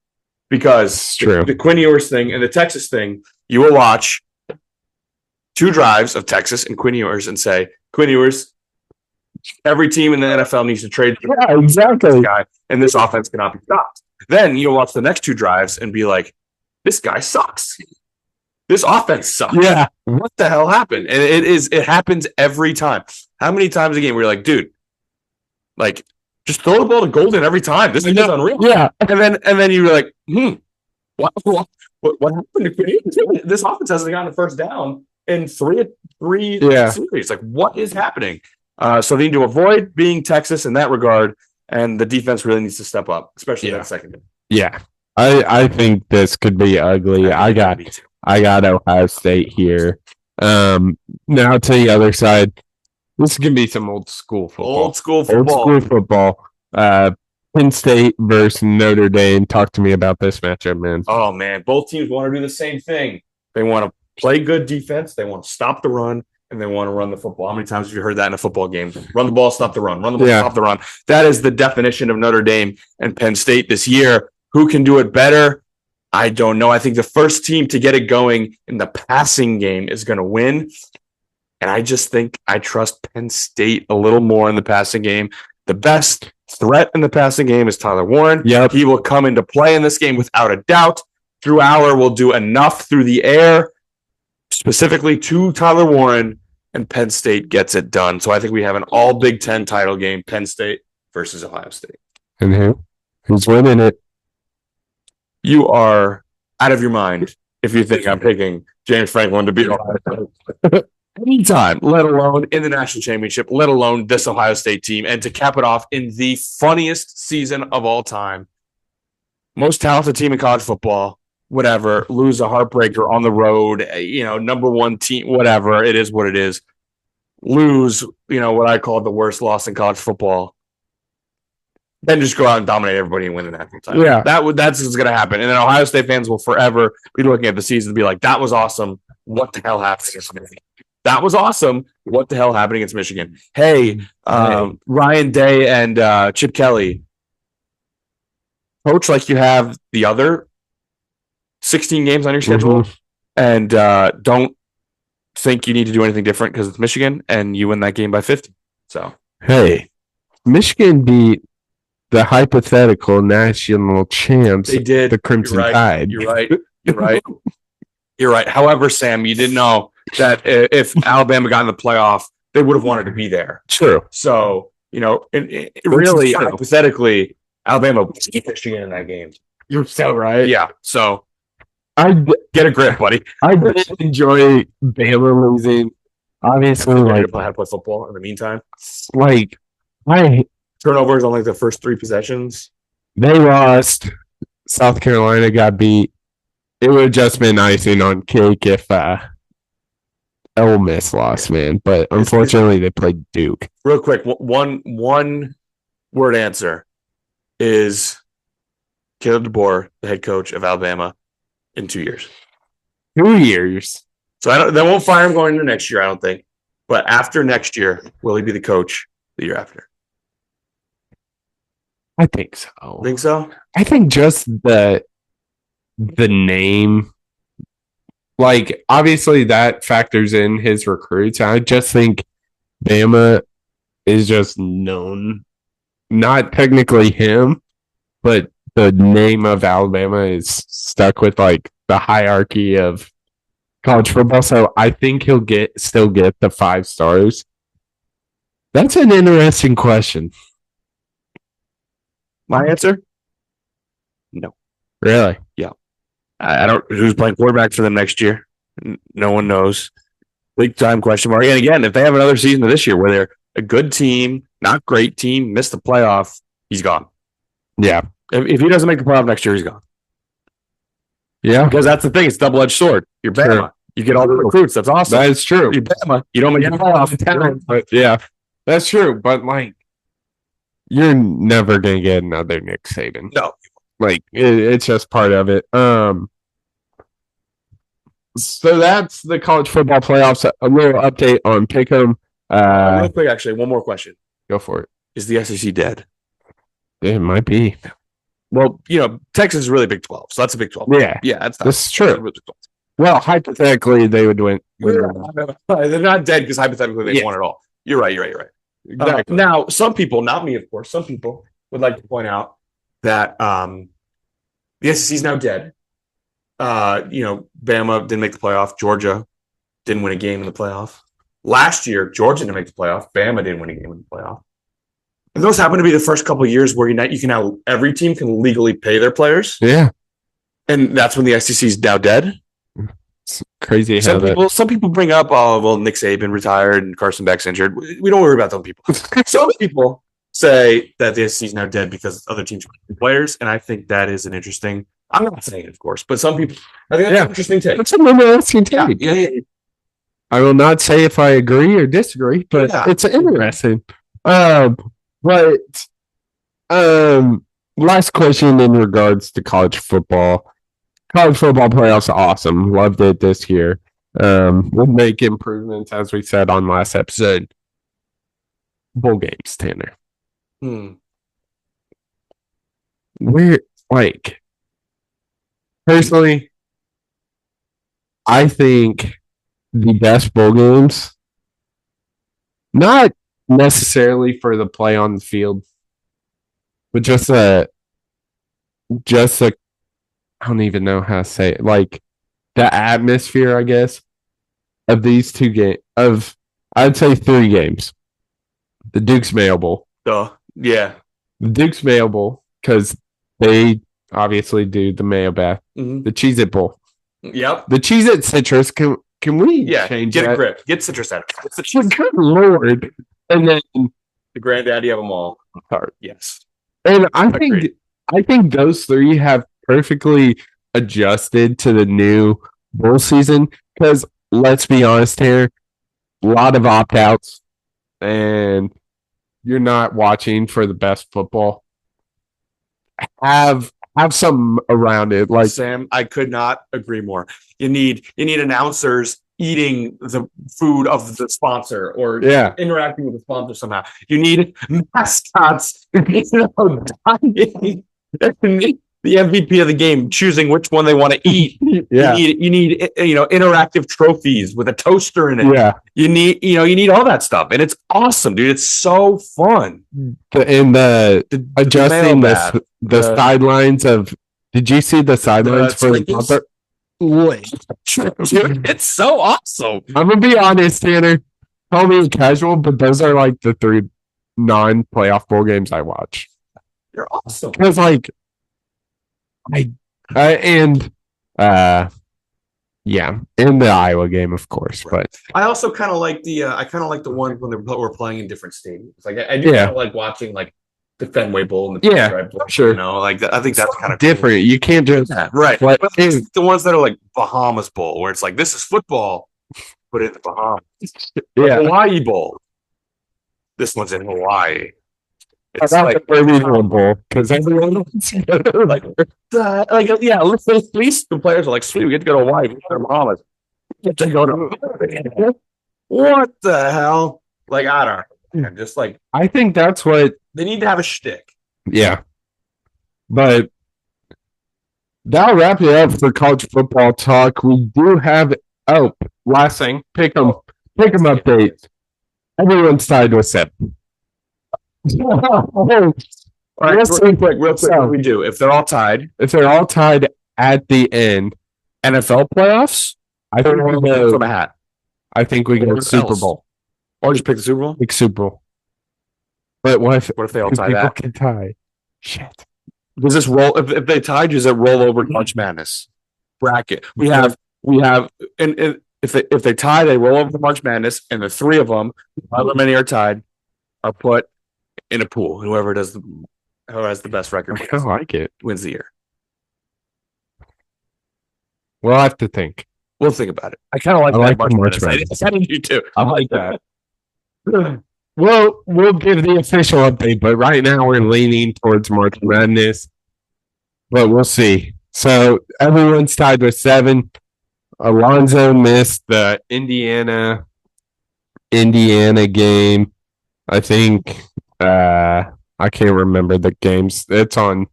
because the Quinn Ewers thing and the Texas thing, you will watch 2 drives of Texas and Quinn Ewers and say, Quinn Ewers, every team in the NFL needs to trade this guy, and this offense cannot be stopped. Then you'll watch the next 2 drives and be like, this guy sucks. This offense sucks. Yeah. What the hell happened? And it happens every time. How many times a game where you're like, dude, just throw the ball to Golden every time. This is unreal. Yeah. And then you're like, what happened to Quinn Ewers? This offense hasn't gotten a first down in three series. Like, what is happening? So they need to avoid being Texas in that regard, and the defense really needs to step up, especially in that second game. Yeah. I think this could be ugly. I got Ohio State here. Now to the other side, this is gonna be some old school football. Penn State versus Notre Dame. Talk to me about this matchup, man. Oh man, both teams want to do the same thing. They want to play good defense. They want to stop the run, and they want to run the football. How many times have you heard that in a football game? Run the ball, stop the run. Run the ball, stop the run. That is the definition of Notre Dame and Penn State this year. Who can do it better? I don't know. I think the first team to get it going in the passing game is going to win. And I just think I trust Penn State a little more in the passing game. The best threat in the passing game is Tyler Warren. Yep. He will come into play in this game without a doubt. Drew Aller will do enough through the air, specifically to Tyler Warren, and Penn State gets it done. So I think we have an all Big Ten title game, Penn State versus Ohio State. And who's winning it? You are out of your mind if you think I'm picking James Franklin to beat Ohio State. Anytime, let alone in the national championship, let alone this Ohio State team, and to cap it off in the funniest season of all time. Most talented team in college football, whatever, lose a heartbreaker on the road, number 1 team, whatever, it is what it is. Lose, what I call the worst loss in college football. Then just go out and dominate everybody and win the national title. Yeah. That's what's going to happen. And then Ohio State fans will forever be looking at the season and be like, that was awesome. What the hell happened against Michigan? That was awesome. What the hell happened against Michigan? Hey, Ryan Day and Chip Kelly, coach like you have the other 16 games on your schedule, and don't think you need to do anything different because it's Michigan, and you win that game by 50. So Hey, Michigan beat the hypothetical national champs, They did. the Crimson Tide. You're right. You're right. You're right. However, Sam, you didn't know that if Alabama got in the playoff, they would have wanted to be there. True. So, really, hypothetically, Alabama beat Michigan in that game. You're so right. Yeah. So I get a grip, buddy. I did enjoy Bama losing. Obviously, How to play football in the meantime. I Turnovers on the first 3 possessions. They lost. South Carolina got beat. It would have just been icing on cake if Ole Miss lost, man. But unfortunately, they played Duke. Real quick, one word answer is Caleb DeBoer, the head coach of Alabama, in 2 years. 2 years. So they won't fire him going into next year, I don't think. But after next year, will he be the coach the year after? I think so. Think so? I think just the name, obviously that factors in his recruits. I just think Bama is just known, not technically him, but the name of Alabama is stuck with the hierarchy of college football. So I think he'll still get the 5 stars. That's an interesting question. My answer? No. Really? Yeah. I don't. Who's playing quarterback for them next year? No one knows. Big time question mark. And again, if they have another season of this year where they're a good team, not great team, missed the playoff, he's gone. Yeah. If he doesn't make the playoff next year, he's gone. Yeah. Because that's the thing. It's a double-edged sword. You're Bama. Sure. You get all the recruits. That's awesome. That is true. You're Bama. You don't make the playoff. But yeah, that's true. But you're never going to get another Nick Saban. No. It's just part of it. So that's the college football playoffs. A little update on Pick'em. Real quick, actually, one more question. Go for it. Is the SEC dead? It might be. Well, Texas is really Big 12, so that's a Big 12. Yeah. Yeah, that's true. Well, hypothetically, they would win. They're not dead because hypothetically they won it all. You're right. Exactly. Now, some people, not me, of course, some people would like to point out that the SEC is now dead. Bama didn't make the playoff. Georgia didn't win a game in the playoff. Last year, Georgia didn't make the playoff. Bama didn't win a game in the playoff. And those happen to be the first couple of years where you can now every team can legally pay their players. Yeah, and that's when the SEC is now dead. It's crazy. Some people bring up, Nick Saban retired and Carson Beck's injured. We don't worry about those people. Some people say that the SEC is now dead because other teams are players, and I think that is an interesting. I'm not saying it, of course, but some people. I think that's an interesting take. It's an interesting take. Yeah. I will not say if I agree or disagree, but it's interesting. Last question in regards to college football. College football playoffs are awesome. Loved it this year. We'll make improvements, as we said on last episode. Bowl games, Tanner. We're personally, I think the best bowl games, not necessarily for the play on the field, but just a I don't even know how to say it. The atmosphere, I guess, of these 2 games, I'd say 3 games. The Duke's Mayo Bowl. Yeah. The Duke's Mayo Bowl, because they obviously do the Mayo Bath. Mm-hmm. The Cheez-It Bowl. Yep. The Cheez-It Citrus. Can we change get that? A grip. Get citrus out of it. Good Lord. And then the granddaddy of them all. Yes. And I think those 3 have perfectly adjusted to the new bowl season, because let's be honest here, a lot of opt-outs, and you're not watching for the best football. Have some around it. Sam, I could not agree more. You need announcers eating the food of the sponsor or interacting with the sponsor somehow. You need mascots dying. the MVP of the game, choosing which one they want to eat. Yeah. You need interactive trophies with a toaster in it. Yeah. You need all that stuff, and it's awesome, dude. It's so fun. And adjusting the sidelines of. Did you see the sidelines for the It's so awesome. I'm gonna be honest, Tanner. Call me casual, but those are like the 3 non-playoff bowl games I watch. They're awesome. Because yeah, in the Iowa game, of course. Right. But I also kind of like the ones when we're playing in different stadiums. Like I do kind of like watching like the Fenway Bowl and the Bowl, sure. Like I think that's kind of different. Cool. You can't just right. But the ones that are like Bahamas Bowl, where it's like this is football, but in the Bahamas. Hawaii Bowl. This one's in Hawaii. It's like the Birmingham Bowl because everyone like at least the players are like, sweet, we get to go to Hawaii, we get to Bahamas. Get to go to what the hell? Like I don't know. Just like I think that's what they need to have a shtick. Yeah, but that'll wrap it up for college football talk. We do have last thing, pick 'em update. Everyone's tied with 7. All right, real quick, what we do if they're all tied at the end, NFL playoffs. I think we go from a hat. I think we go Super Bowl, or just pick the Super Bowl. Pick Super Bowl. But what if they all tie that? Can tie. Shit. Does this roll? If they tie, does it roll over March Madness bracket? We have, and if they tie, they roll over the March Madness, and the 3 of them, however many are tied, are put in a pool. Whoever has the best record, I like it, wins the year. We'll have to think. We'll think about it. I kind of like that March Madness. I kind of do too. I like that. Well, we'll give the official update, but right now we're leaning towards March Madness. But we'll see. So everyone's tied with 7. Alonzo missed the Indiana game. I think I can't remember the games. It's on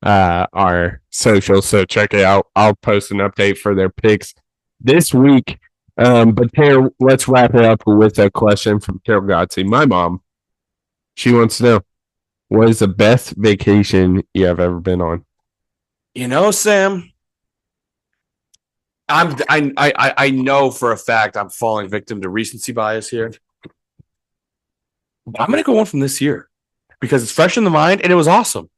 our social, so check it out. I'll post an update for their picks this week. But Tara, let's wrap it up with a question from Carol Godsey. My mom, she wants to know, what is the best vacation you have ever been on? Sam, I know for a fact I'm falling victim to recency bias here. I'm going to go one from this year because it's fresh in the mind and it was awesome.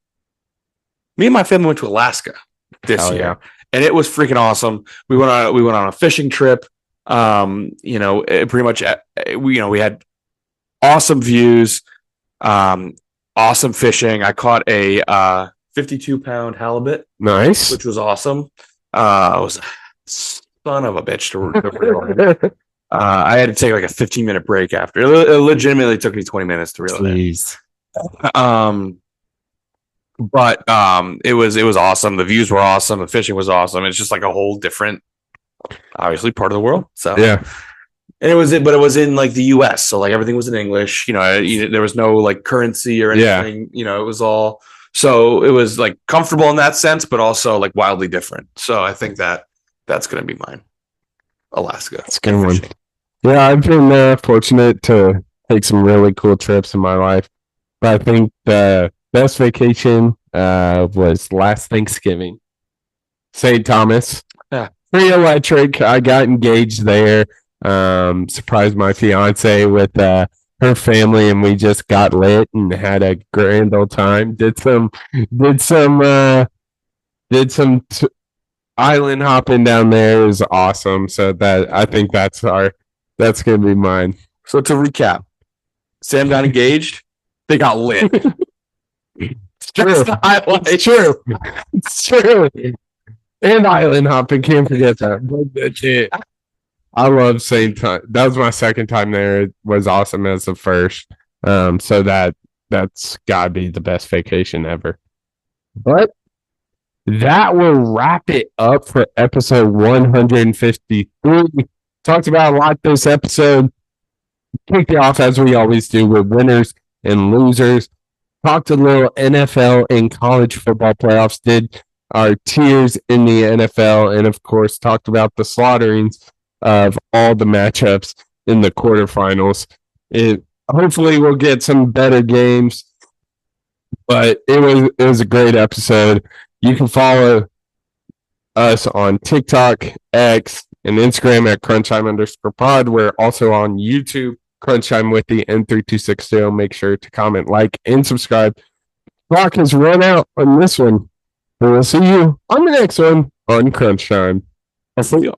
Me and my family went to Alaska this year, and it was freaking awesome. We went on a fishing trip. Pretty much, we had awesome views, awesome fishing. I caught a 52-pound halibut. Nice. Which was awesome. It was a son of a bitch to reel in. I had to take like a 15-minute break after. It legitimately took me 20 minutes to reel it in. But it was awesome. The views were awesome. The fishing was awesome. It's just like a whole different, obviously, part of the world. So yeah. And it was in like the U.S., so like everything was in English. There was no like currency or anything. Yeah. It was all, so it was like comfortable in that sense, but also like wildly different. So I think that's going to be mine. Alaska. That's a good one. Yeah, I've been fortunate to take some really cool trips in my life, but I think the best vacation was last Thanksgiving. St. Thomas. Yeah. Free electric. I got engaged there. Surprised my fiance with her family, and we just got lit and had a grand old time. Did some island hopping down there. It was awesome. So I think that's gonna be mine. So to recap, Sam got engaged. They got lit. It's true. It's true. And island hopping, can't forget that. That's it. I love St. Thomas. That was my second time there. It was awesome as the first. So that's gotta be the best vacation ever. But that will wrap it up for episode 153. Talked about a lot this episode. Kicked it off as we always do with winners and losers. Talked a little NFL and college football playoffs. Did our tiers in the NFL, and of course, talked about the slaughterings of all the matchups in the quarterfinals. Hopefully we'll get some better games, but it was a great episode. You can follow us on TikTok, X, and Instagram at crunchtime_pod. We're also on YouTube, Crunchtime with the N3260. Make sure to comment, like, and subscribe. Clock has run out on this one. And we'll see you on the next one on Crunch Time. I'll see you.